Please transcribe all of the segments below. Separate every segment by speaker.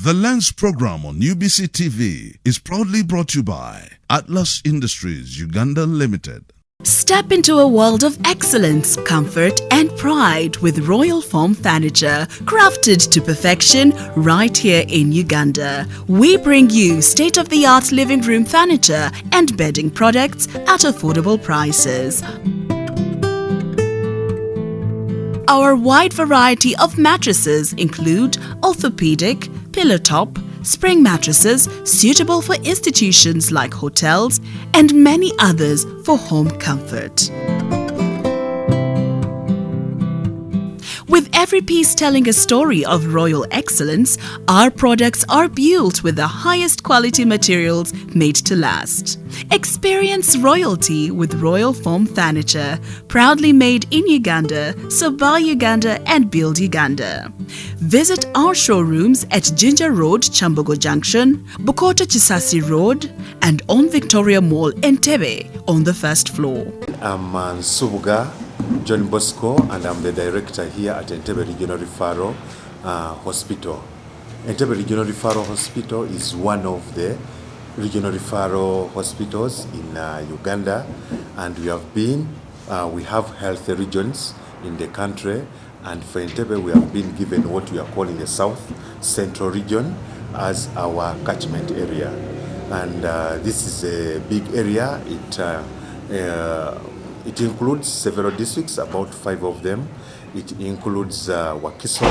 Speaker 1: The Lens program on UBC TV is proudly brought to you by Atlas Industries Uganda Limited.
Speaker 2: Step into a world of excellence, comfort and pride with Royal Foam Furniture, crafted to perfection right here in Uganda. We bring you state-of-the-art living room furniture and bedding products at affordable prices. Our wide variety of mattresses include orthopedic, pillow top, spring mattresses suitable for institutions like hotels and many others for home comfort. With every piece telling a story of royal excellence, our products are built with the highest quality materials made to last. Experience royalty with Royal Foam Furniture, proudly made in Uganda, so buy Uganda and build Uganda. Visit our showrooms at Ginger Road, Chambogo Junction, Bukota Chisasi Road, and on Victoria Mall, Entebbe, on the first floor.
Speaker 3: I'm Subuga John Bosco, and I'm the director here at Entebbe Regional Referral Hospital. Entebbe Regional Referral Hospital is one of the regional referral hospitals in Uganda, and we have health regions in the country, and for Entebbe we have been given what we are calling the South Central region as our catchment area. And this is a big area. It includes several districts, about 5 of them. It includes Wakiso,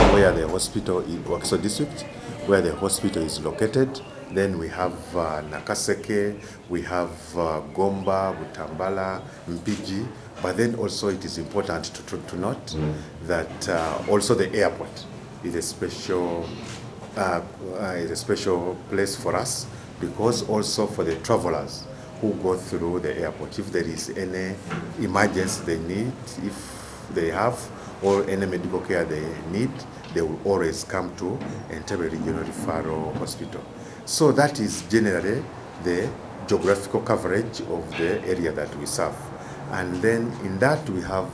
Speaker 3: Wakiso district, where the hospital is located. Then we have Nakaseke, we have Gomba, Butambala, Mpigi. But then also it is important to note that also the airport is a special place for us, because also for the travelers who go through the airport, if there is any emergency they need, if they have, or any medical care they need, they will always come to Entebbe Regional Referral Hospital. So that is generally the geographical coverage of the area that we serve. And then in that we have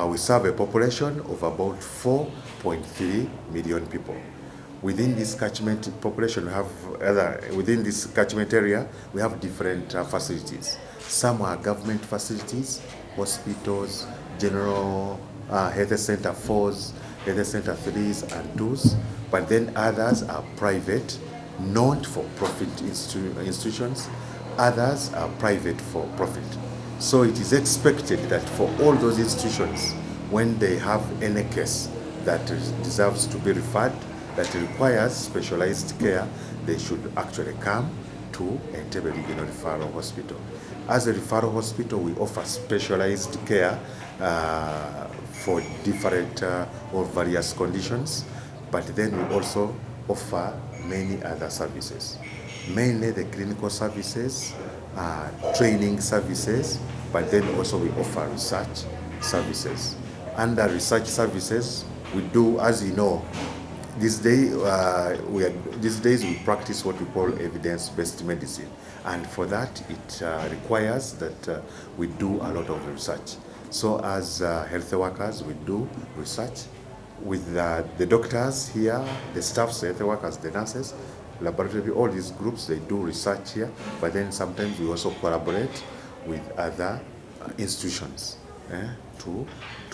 Speaker 3: we serve a population of about 4.3 million people. Within this catchment population, within this catchment area, we have different facilities. Some are government facilities, hospitals, general health center 4s, health center 3s and 2s, but then others are private, not-for-profit institutions. Others are private for profit. So it is expected that for all those institutions, when they have any case that deserves to be referred, that requires specialized care, they should actually come to Entebbe Regional Referral Hospital. As a referral hospital, we offer specialized care for different or various conditions, but then we also offer many other services, mainly the clinical services, training services, but then also we offer research services. Under research services, we do, as you know, these days we practice what we call evidence-based medicine, and for that it requires that we do a lot of research. So as health workers, we do research with the doctors here, the staffs, the health workers, the nurses, laboratory, all these groups, they do research here, but then sometimes we also collaborate with other institutions to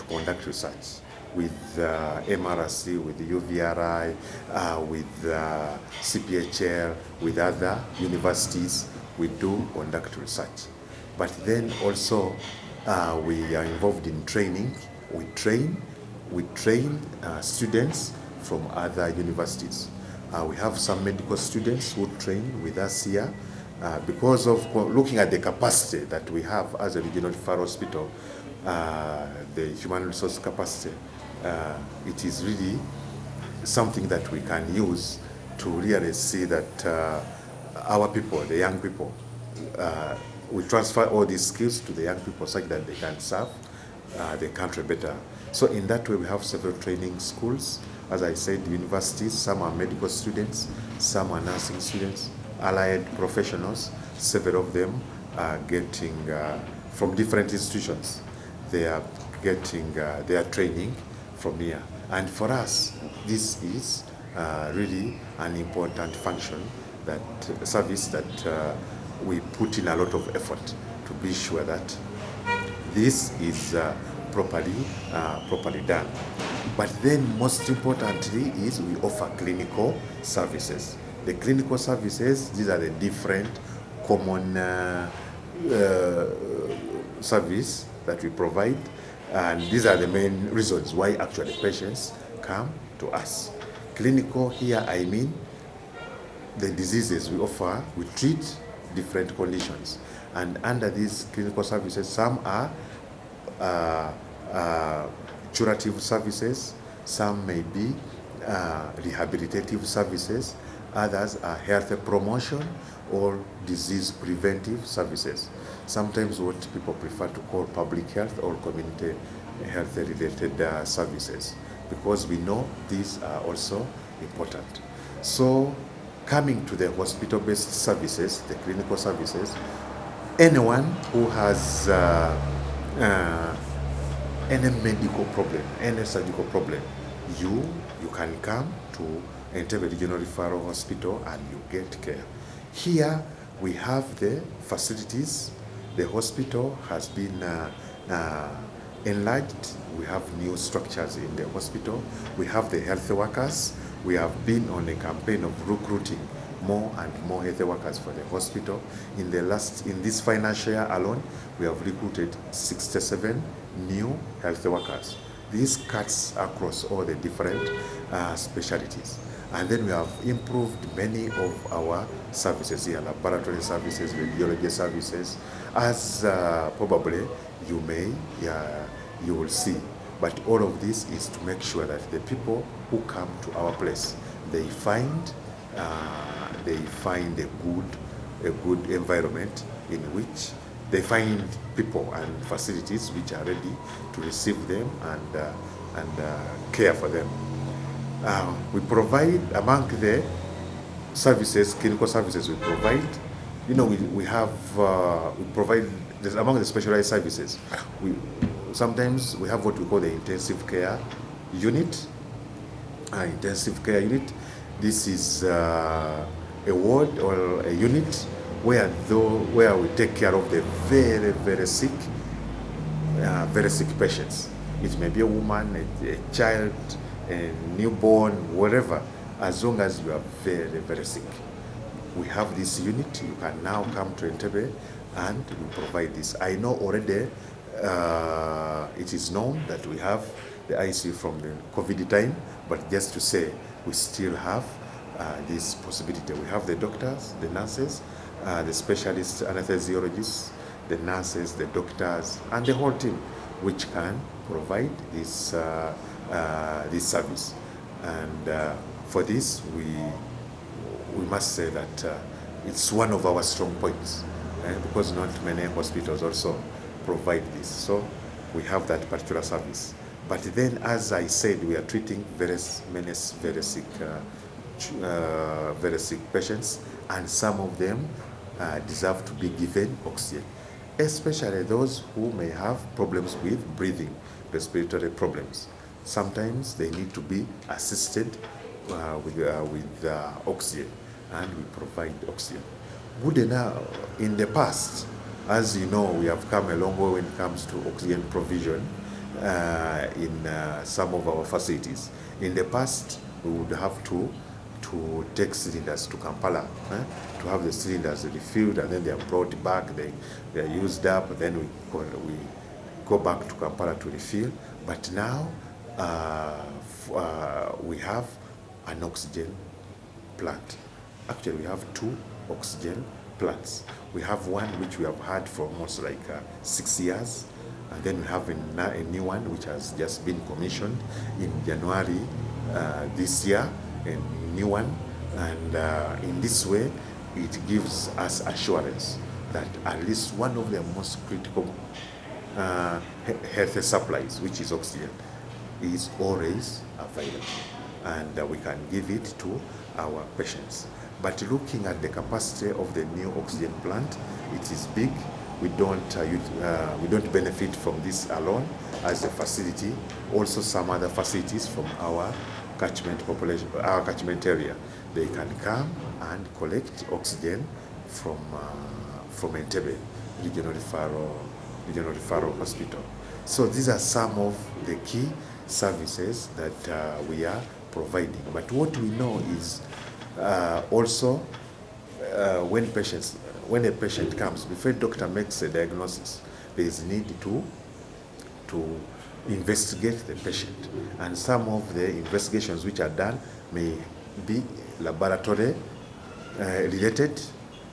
Speaker 3: conduct research. With MRC, with UVRI, with CPHL, with other universities, we do conduct research. But then also we are involved in training. We train students from other universities. We have some medical students who train with us here. Because of looking at the capacity that we have as a regional referral hospital, the human resource capacity, it is really something that we can use to really see that our people, the young people, we transfer all these skills to the young people such that they can serve the country better. So in that way, we have several training schools. As I said, universities, some are medical students, some are nursing students, allied professionals. Several of them are getting from different institutions. They are getting their training from here. And for us, this is really an important function, that service that we put in a lot of effort to be sure that this is properly done. But then most importantly is we offer clinical services. The clinical services, these are the different common service that we provide, and these are the main reasons why actually patients come to us. Clinical here, I mean the diseases we offer, we treat different conditions. And under these clinical services, some are curative services, some may be rehabilitative services, others are health promotion or disease preventive services. Sometimes what people prefer to call public health or community health related services, because we know these are also important. So coming to the hospital-based services, the clinical services, anyone who has any medical problem, any surgical problem, you can come to Entebbe Regional Referral Hospital and you get care. Here we have the facilities. The hospital has been enlarged. We have new structures in the hospital. We have the health workers. We have been on a campaign of recruiting more and more health workers for the hospital. In this financial year alone, we have recruited 67 new health workers. This cuts across all the different specialties. And then we have improved many of our services here, laboratory services, radiology services, as probably you will see. But all of this is to make sure that the people who come to our place, they find a good environment in which they find people and facilities which are ready to receive them and care for them. We provide, among the services, clinical services we provide, we provide, among the specialized services, sometimes we have what we call the intensive care unit. This is a ward or a unit where we take care of the very, very sick patients. It may be a woman, a child, a newborn, whatever, as long as you are very, very sick. We have this unit. You can now come to Entebbe and we provide this. I know already it is known that we have the ICU from the COVID time, but just to say, we still have this possibility. We have the doctors, the nurses, the specialists, anesthesiologists, the nurses, the doctors, and the whole team, which can provide this service. And for this, we must say that it's one of our strong points, because not many hospitals also provide this. So we have that particular service. But then, as I said, we are treating very sick patients, and some of them deserve to be given oxygen, especially those who may have problems with breathing, respiratory problems. Sometimes they need to be assisted with oxygen, and we provide oxygen. Good enough. In the past, as you know, we have come a long way when it comes to oxygen provision in some of our facilities. In the past, we would have to take cylinders to Kampala to have the cylinders refilled, and then they are brought back, they are used up, and then we go back to Kampala to refill. But now we have an oxygen plant. Actually, we have 2 oxygen plants. We have one which we have had for almost like 6 years, and then we have a new one which has just been commissioned in January this year, a new one. And in this way, it gives us assurance that at least one of the most critical health supplies, which is oxygen, is always available, and we can give it to our patients. But looking at the capacity of the new oxygen plant, it is big. We don't benefit from this alone as a facility. Also, some other facilities from our catchment population, our catchment area. They can come and collect oxygen from Entebbe Regional Referral Hospital. So these are some of the key services that we are providing. But what we know is also when a patient comes, before a doctor makes a diagnosis, there is need to investigate the patient. And some of the investigations which are done may be laboratory related,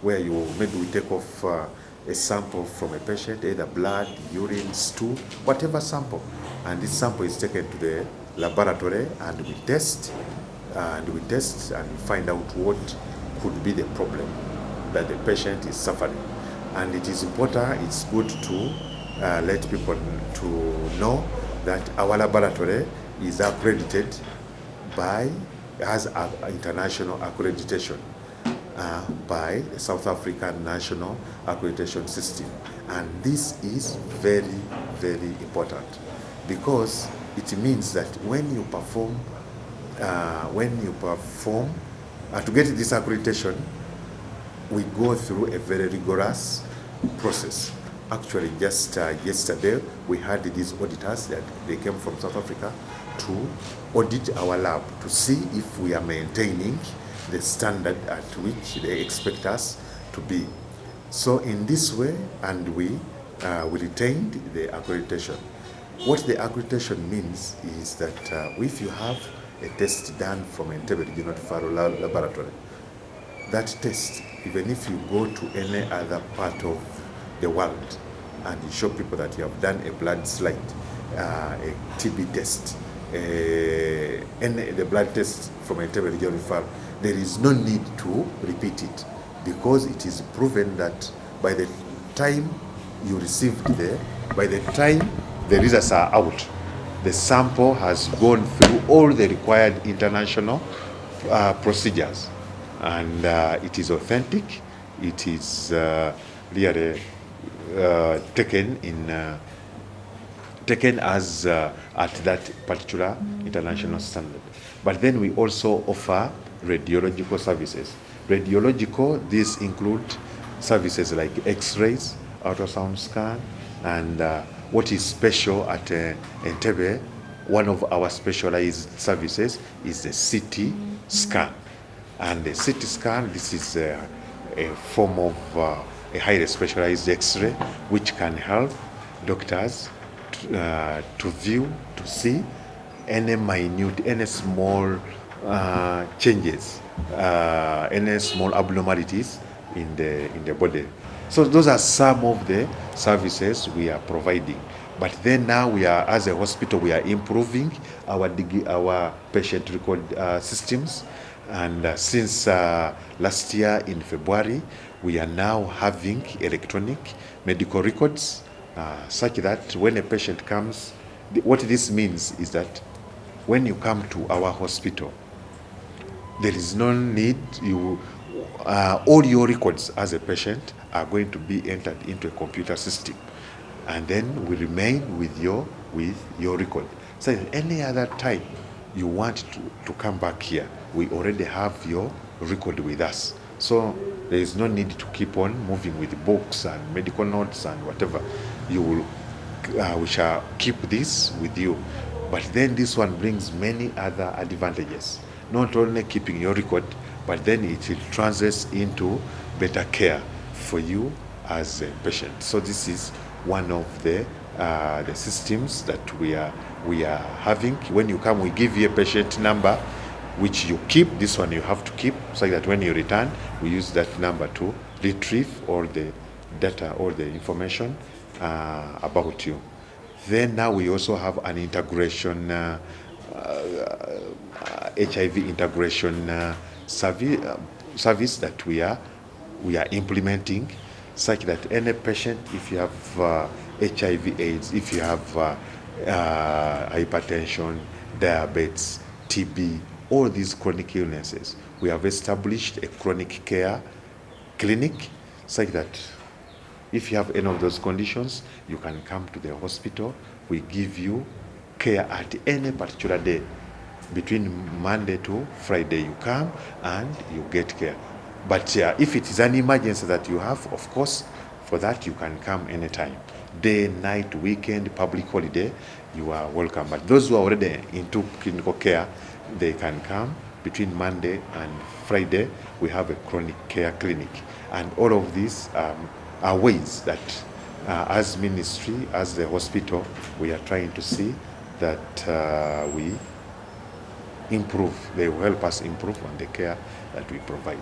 Speaker 3: where maybe we take off a sample from a patient, either blood, urine, stool, whatever sample. And this sample is taken to the laboratory and we test and find out what could be the problem that the patient is suffering. And it is important, it's good to let people to know that our laboratory is accredited has an international accreditation by the South African National Accreditation System. And this is very, very important, because it means that when you perform, to get this accreditation, we go through a very rigorous process. Actually, just yesterday, we had these auditors that they came from South Africa to audit our lab to see if we are maintaining the standard at which they expect us to be. So in this way, and we retained the accreditation. What the accreditation means is that if you have a test done from Entebbe Regional Referral Laboratory, that test, even if you go to any other part of the world and you show people that you have done a blood slide, a TB test, the blood test from Entebbe Regional Referral, there is no need to repeat it, because it is proven that by the time you received by the time the results are out, the sample has gone through all the required international procedures, and it is authentic. It is really taken as at that particular international standard. But then we also offer radiological services. Radiological, these include services like X-rays, ultrasound scan, and what is special at Entebbe, one of our specialized services is the CT scan. And the CT scan, this is a form of a highly specialized X-ray, which can help doctors to view, to see any minute, any small changes, any small abnormalities in the body. So those are some of the services we are providing. But then now as a hospital, we are improving our patient record systems. And since last year in February, we are now having electronic medical records, such that when a patient comes, what this means is that when you come to our hospital, there is no need, all your records as a patient are going to be entered into a computer system, and then we remain with your record. So any other time you want to come back here, we already have your record with us. So there is no need to keep on moving with books and medical notes and whatever. We shall keep this with you. But then this one brings many other advantages. Not only keeping your record, but then it will translate into better care for you as a patient. So this is one of the systems that we are having. When you come, we give you a patient number, which you keep. This one you have to keep, so that when you return, we use that number to retrieve all the data, all the information about you. Then now we also have an integration, HIV integration service that we are implementing, such that any patient, if you have HIV/AIDS, if you have hypertension, diabetes, TB, all these chronic illnesses, we have established a chronic care clinic, such that if you have any of those conditions, you can come to the hospital. We give you care at any particular day between Monday to Friday you come and you get care. But if it is an emergency that you have, of course, for that you can come anytime. Day, night, weekend, public holiday, you are welcome. But those who are already into clinical care, they can come between Monday and Friday. We have a chronic care clinic. And all of these are ways that as ministry, as the hospital, we are trying to see that we improve. They will help us improve on the care that we provide.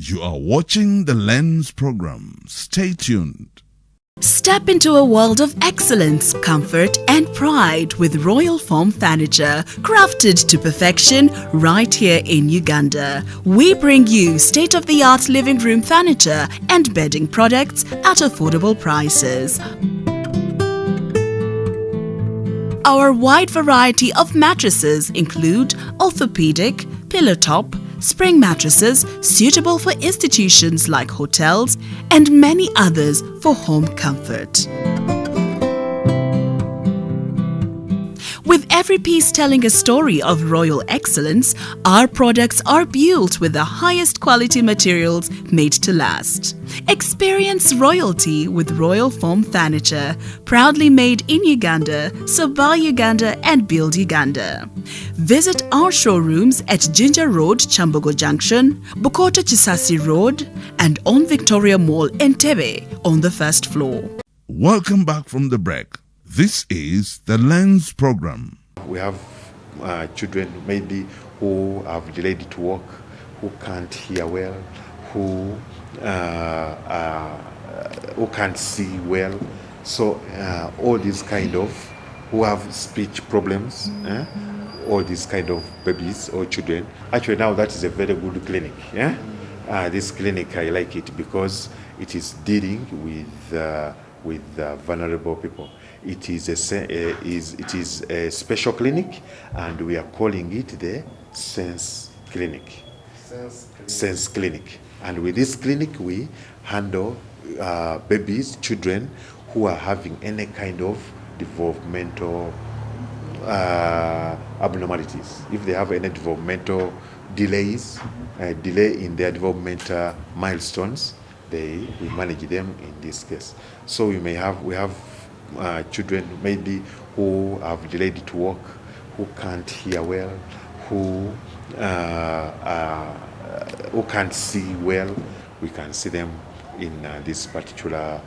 Speaker 1: You are watching the Lens program. Stay tuned.
Speaker 2: Step into a world of excellence, comfort and pride with Royal Foam Furniture, crafted to perfection right here in Uganda. We bring you state-of-the-art living room furniture and bedding products at affordable prices. Our wide variety of mattresses include orthopedic, pillow top, spring mattresses suitable for institutions like hotels, and many others for home comfort. With every piece telling a story of royal excellence, our products are built with the highest quality materials made to last. Experience royalty with Royal Foam Furniture, proudly made in Uganda, so buy Uganda and build Uganda. Visit our showrooms at Ginger Road, Chambogo Junction, Bukota Chisasi Road, and on Victoria Mall, Entebbe, on the first floor.
Speaker 1: Welcome back from the break. This is the Lens program.
Speaker 3: We have children maybe who have delayed to walk, who can't hear well, who can't see well. So all these kind of, who have speech problems, all these kind of babies or children. Actually now that is a very good clinic. This clinic, I like it because it is dealing with vulnerable people. It is a special clinic, and we are calling it the Sense Clinic. Sense Clinic. And with this clinic, we handle babies, children who are having any kind of developmental abnormalities. If they have any developmental delays, delay in their developmental milestones, we manage them in this case. So we have children maybe who have delayed to walk, who can't hear well, who can't see well. We can see them in this particular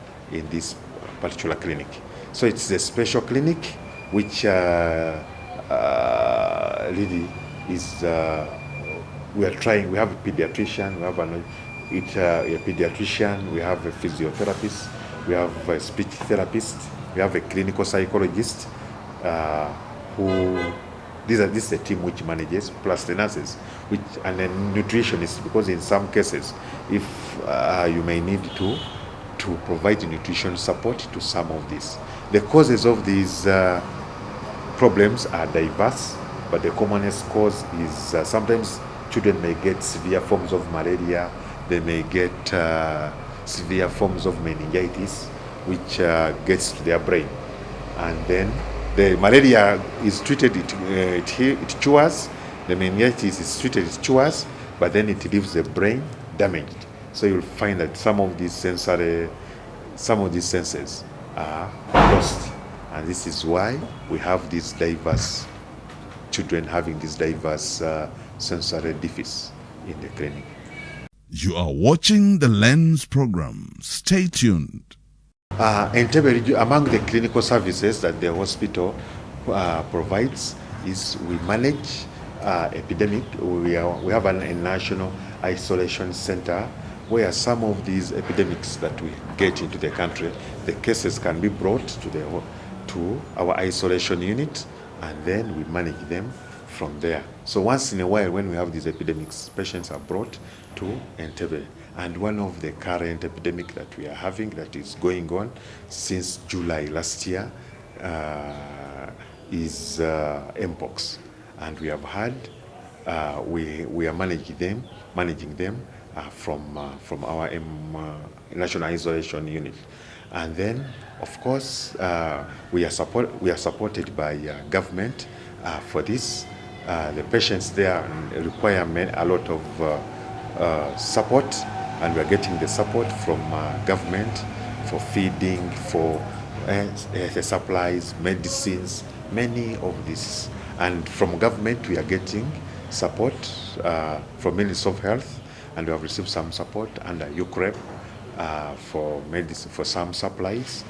Speaker 3: clinic. So it's a special clinic which really is. We are trying. We have a pediatrician. We have a pediatrician. We have a physiotherapist. We have a speech therapist. We have a clinical psychologist this is a team which manages, plus the nurses, and a nutritionist, because in some cases, if you may need to provide nutrition support to some of these. The causes of these problems are diverse, but the commonest cause is sometimes children may get severe forms of malaria, they may get severe forms of meningitis, which gets to their brain. And then the malaria is treated, it cures, the meningitis is treated, it cures, but then it leaves the brain damaged. So you'll find that some of these senses are lost. And this is why we have these diverse children having these diverse sensory deficits in the clinic.
Speaker 1: You are watching the Lens program. Stay tuned.
Speaker 3: Entebbe, among the clinical services that the hospital provides, is we manage epidemic. We have a national isolation center where some of these epidemics that we get into the country, the cases can be brought to our isolation unit, and then we manage them from there. So once in a while, when we have these epidemics, patients are brought to Entebbe. And one of the current epidemic that we are having, that is going on since July last year, is mpox. And we have had, we are managing them from our national isolation unit. And then, of course, we are supported by government for this. The patients there require a lot of support, and we are getting the support from government for feeding, for the supplies, medicines, many of these. And from government, we are getting support from Ministry of Health, and we have received some support under UCREP for medicine, for some supplies,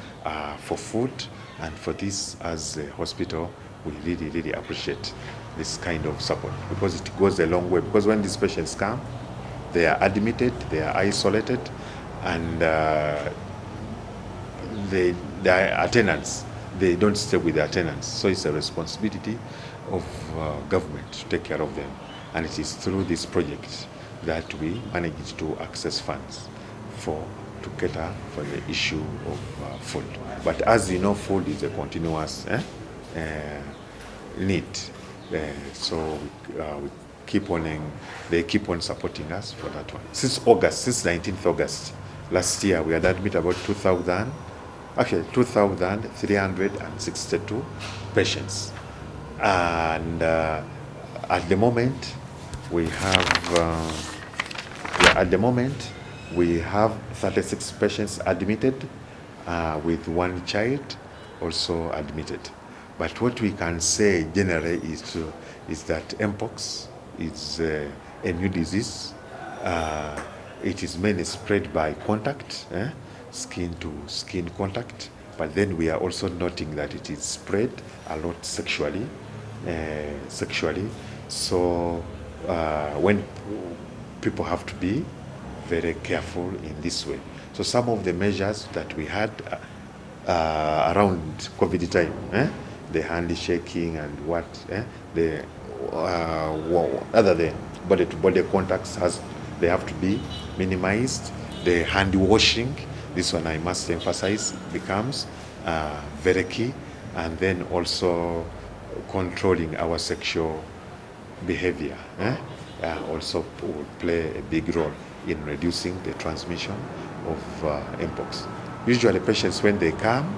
Speaker 3: for food, and for this as a hospital, we really, really appreciate this kind of support because it goes a long way. Because when these patients come, they are admitted, they are isolated, and their attendants, they don't stay with their attendants. So it's a responsibility of government to take care of them. And it is through this project that we managed to access funds to cater for the issue of food. But as you know, food is a continuous need. So we keep on, they keep on supporting us for that one. Since 19th August last year, we had admitted about 2,362 patients. And at the moment, we have 36 patients admitted, with one child also admitted. But what we can say generally is that mpox is a new disease. It is mainly spread by contact, skin to skin contact. But then we are also noting that it is spread a lot sexually. So when people have to be very careful in this way. So some of the measures that we had around COVID time, the handshaking and the other than body-to-body contacts they have to be minimized. The hand washing, this one I must emphasize, becomes very key, and then also controlling our sexual behavior also will play a big role in reducing the transmission of mpox. Usually patients, when they come,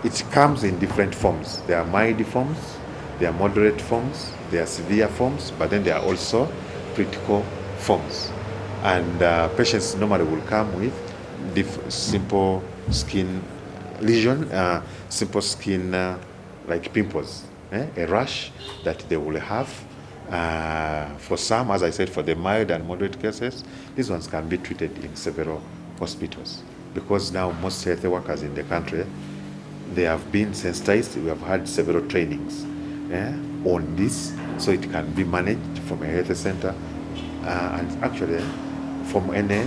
Speaker 3: it comes in different forms. There are mild forms, there are moderate forms, there are severe forms, but then there are also critical forms. And patients normally will come with simple skin lesion, simple skin like pimples, a rash that they will have. For some, as I said, for the mild and moderate cases, these ones can be treated in several hospitals. Because now most health workers in the country, they have been sensitized. We have had several trainings on this, so it can be managed from a health center and actually from any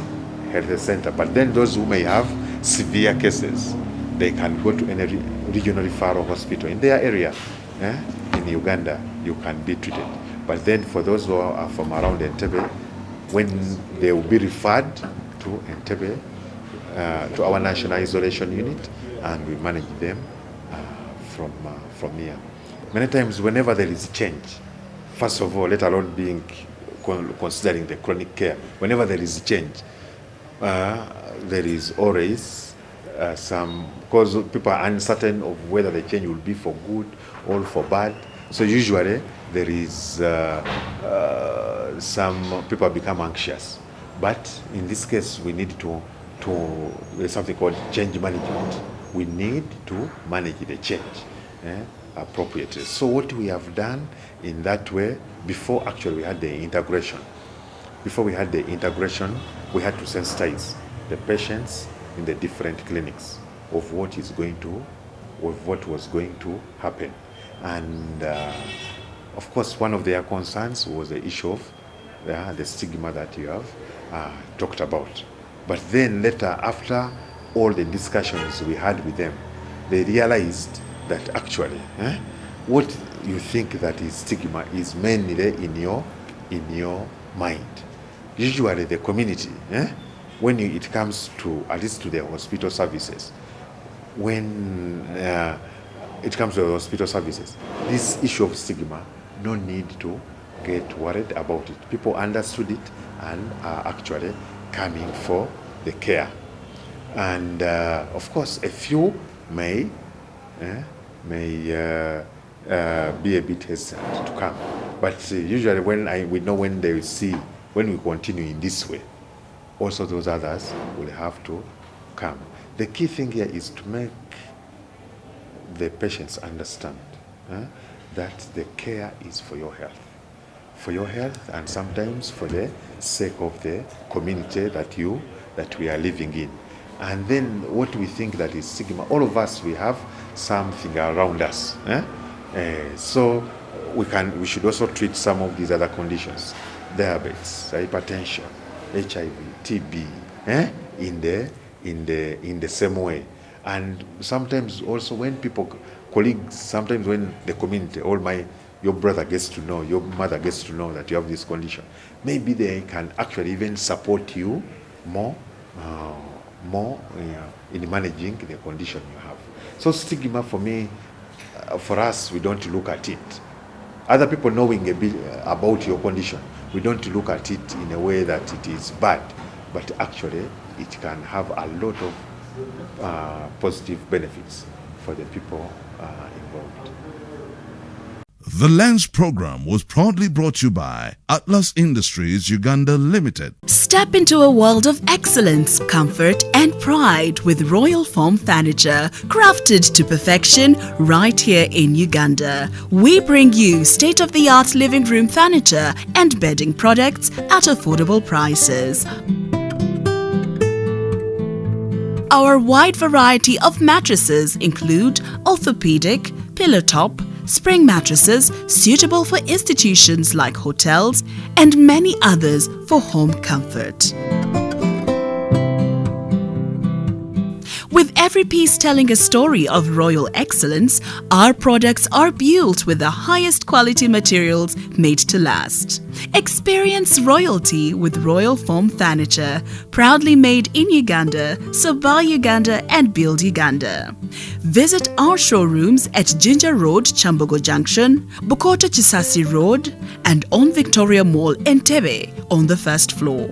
Speaker 3: health center. But then those who may have severe cases, they can go to any regional referral hospital in their area. In Uganda, you can be treated. But then for those who are from around Entebbe, when they will be referred to Entebbe, to our national isolation unit, and we manage them from here. Many times, whenever there is change, first of all, let alone considering the chronic care, whenever there is change, there is always some, because people are uncertain of whether the change will be for good or for bad. So usually there is some people become anxious. But in this case, we need to there's something called change management. We need to manage the change appropriately. So what we have done in that way, before actually we had the integration. Before we had the integration, we had to sensitize the patients in the different clinics of what was going to happen. And of course, one of their concerns was the issue of the stigma that you have talked about. But then later, after all the discussions we had with them, they realized that actually, what you think that is stigma is mainly in your mind. Usually, the community, when it comes to at least to the hospital services, when it comes to the hospital services, this issue of stigma, no need to get worried about it. People understood it and are actually coming for the care. And of course, a few may be a bit hesitant to come. But usually we know when they see, when we continue in this way, also those others will have to come. The key thing here is to make the patients understand that the care is for your health. For your health, and sometimes for the sake of the community that we are living in. And then what we think that is stigma, all of us, we have something around us. So we should also treat some of these other conditions, diabetes, hypertension, HIV, TB, in the same way. And sometimes also when colleagues, sometimes when the community, your brother gets to know, your mother gets to know that you have this condition, maybe they can actually even support you more in managing the condition you have. So stigma, for me, for us, we don't look at it. Other people knowing a bit about your condition, we don't look at it in a way that it is bad, but actually it can have a lot of positive benefits for the people involved.
Speaker 1: The Lens program was proudly brought to you by Atlas Industries Uganda Limited.
Speaker 2: Step into a world of excellence, comfort and pride with Royal Foam Furniture, crafted to perfection right here in Uganda. We bring you state-of-the-art living room furniture and bedding products at affordable prices. Our wide variety of mattresses include orthopedic, pillow top, spring mattresses suitable for institutions like hotels, and many others for home comfort. With every piece telling a story of royal excellence, our products are built with the highest quality materials made to last. Experience royalty with Royal Foam Furniture, proudly made in Uganda, so buy Uganda and build Uganda. Visit our showrooms at Ginger Road, Chambogo Junction, Bukota Chisasi Road, and on Victoria Mall, Entebbe, on the first floor.